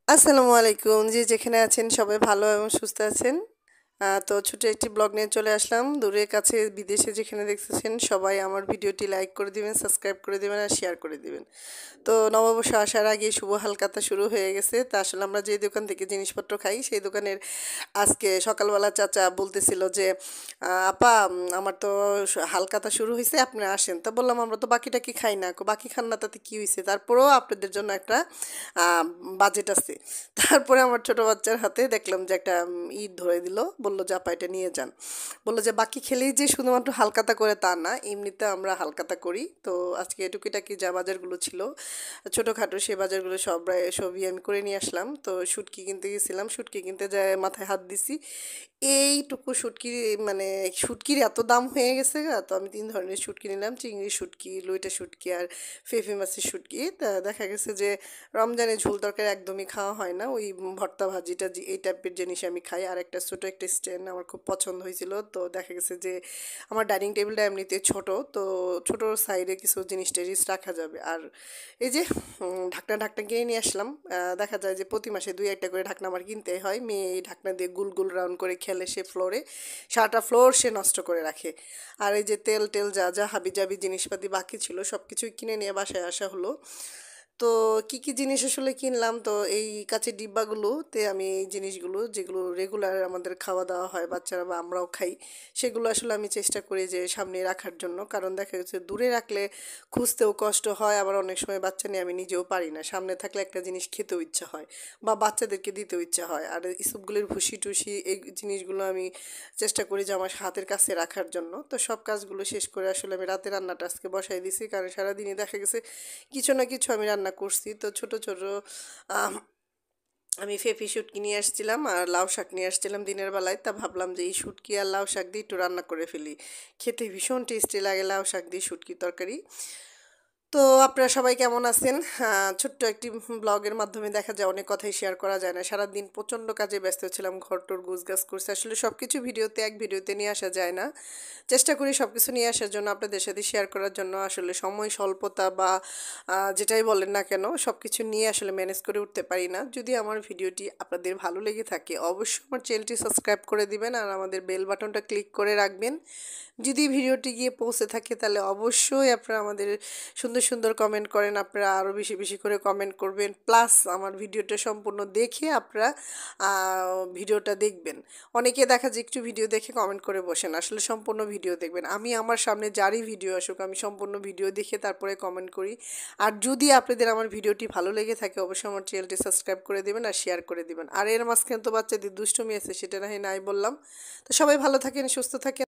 আসসালামু আলাইকুম। যে যেখানে আছেন সবাই ভালো এবং সুস্থ আছেন। তো ছোট একটি ব্লগ নিয়ে চলে আসলাম। দূরে কাছে বিদেশে যেখানে দেখতেছেন সবাই আমার ভিডিওটি লাইক করে দিবেন, সাবস্ক্রাইব করে দিবেন আর শেয়ার করে দিবেন। তো নববর্ষ আসার আগে শুভ হালখাতা শুরু হয়ে গেছে। তা আসলে আমরা যে দোকান থেকে জিনিসপত্র খাই সেই দোকানের আজকে সকালবেলা চাচা বলতেছিল যে আপা আমার তো হালখাতা শুরু হয়েছে, আপনি আসেন। তা বললাম আমরা তো বাকিটা কি খাই না, বাকি খান না তাতে কি হয়েছে, তারপরেও আপনাদের জন্য একটা বাজেট আছে। তারপরে আমার ছোট বাচ্চার হাতে দেখলাম যে একটা ইট ধরে দিল, বলল যে আপা এটা নিয়ে যান। বললো যে বাকি খেলেই যে শুধুমাত্র হালখাতা করে তা না, এমনিতে আমরা হালখাতা করি। তো আজকে টুকিটাকি যা বাজারগুলো ছিল ছোটোখাটো সেই বাজারগুলো সবই আমি করে নিয়ে আসলাম। তো শুটকি কিনতে গেছিলাম, শুটকি কিনতে যায় মাথায় হাত দিছি। এইটুকু শুটকি, মানে শুটকির এত দাম হয়ে গেছে গা। তো আমি 3 ধরনের শুটকি নিলাম, চিংড়ি শুটকি, লইটা শুটকি আর ফেফে মাছের শুটকি। তা দেখা গেছে যে রমজানে ঝোল তরকারি একদমই খাওয়া হয় না, ওই ভর্তা ভাজিটা এই টাইপের জিনিস আমি খাই। আর একটা ছোটো একটা স্ট্যান্ড আমার খুব পছন্দ হয়েছিল। তো দেখা গেছে যে আমার ডাইনিং টেবিলটা এমনিতে ছোট, তো ছোটোর সাইডে কিছু জিনিস টিনিস রাখা যাবে। আর এই যে ঢাকনা ঢাকনা কিনে নিয়ে আসলাম। দেখা যায় যে প্রতি মাসে 2-1টা করে ঢাকনা আমার কিনতে হয়। মেয়ে এই ঢাকনা দিয়ে গুল গুল রাউন্ড করে খেলে সে ফ্লোরে, সারাটা ফ্লোর সে নষ্ট করে রাখে। আর এই যে তেল টেল যা যা হাবিজাবি জিনিসপাতি বাকি ছিল সব কিছুই কিনে নিয়ে বাসায় আসা হলো। তো কি কি জিনিস আসলে কিনলাম, তো এই কাঁচের ডিব্বাগুলোতে আমি এই জিনিসগুলো যেগুলো রেগুলার আমাদের খাওয়া দাওয়া হয় বাচ্চারা বা আমরাও খাই, সেগুলো আসলে আমি চেষ্টা করি যে সামনে রাখার জন্য। কারণ দেখা গেছে দূরে রাখলে খুঁজতেও কষ্ট হয়, আবার অনেক সময় বাচ্চা নিয়ে আমি নিজেও পারি না। সামনে থাকলে একটা জিনিস খেতেও ইচ্ছা হয় বা বাচ্চাদেরকে দিতেও ইচ্ছা হয়। আর ইসবগুলির ভুসি টুসি এই জিনিসগুলো আমি চেষ্টা করি যে আমার হাতের কাছে রাখার জন্য। তো সব কাজগুলো শেষ করে আসলে আমি রাতে রান্নাটা আজকে বসাই দিছি, কারণ সারাদিনই দেখা গেছে কিছু না কিছু আমি রান্না করছি। তো ছোট ছোট আম, আমি ফেফি শুটকি নিয়ে আসছিলাম আর লাউ শাক নিয়ে আসছিলাম দিনের বেলায়। তা ভাবলাম যে এই শুটকি আর লাউ শাক দিয়ে একটু রান্না করে ফেলি, খেতে ভীষণ টেস্টি লাগে লাউ শাক দিয়ে শুটকি তরকারি। তো আপনারা সবাই কেমন আছেন? ছোট্ট একটি ব্লগের মাধ্যমে দেখা যায় অনেক কথাই শেয়ার করা যায় না। সারাদিন প্রচণ্ড কাজে ব্যস্ত ছিলাম, ঘর টর গুছগাছ করছে, আসলে সব কিছু এক ভিডিওতে নিয়ে আসা যায় না। চেষ্টা করি সব কিছু নিয়ে আসার জন্য, আপনাদের সাথে শেয়ার করার জন্য। আসলে সময় স্বল্পতা বা যেটাই বলেন না কেন, সব কিছু নিয়ে আসলে ম্যানেজ করে উঠতে পারি না। যদি আমার ভিডিওটি আপনাদের ভালো লেগে থাকে অবশ্যই আমার চ্যানেলটি সাবস্ক্রাইব করে দিবেন আর আমাদের বেল বাটনটা ক্লিক করে রাখবেন। যদি ভিডিওটি গিয়ে পৌঁছে থাকে তাহলে অবশ্যই আপনারা আমাদের সুন্দর সুন্দর কমেন্ট করেন, আপনারা আরও বেশি বেশি করে কমেন্ট করবেন। প্লাস আমার ভিডিওটা সম্পূর্ণ দেখে আপনারা ভিডিওটা দেখবেন। অনেকে দেখা যায় একটু ভিডিও দেখে কমেন্ট করে বসেন, আসলে সম্পূর্ণ ভিডিও দেখবেন। আমি আমার সামনে যারই ভিডিও আসুক আমি সম্পূর্ণ ভিডিও দেখে তারপরে কমেন্ট করি। আর যদি আপনাদের আমার ভিডিওটি ভালো লেগে থাকে অবশ্যই আমার চ্যানেলটি সাবস্ক্রাইব করে দেবেন আর শেয়ার করে দেবেন। আর এর মাঝখানে তো বাচ্চাদের দুষ্টুমি আছে, সেটা নাই বললাম। তো সবাই ভালো থাকেন, সুস্থ থাকেন।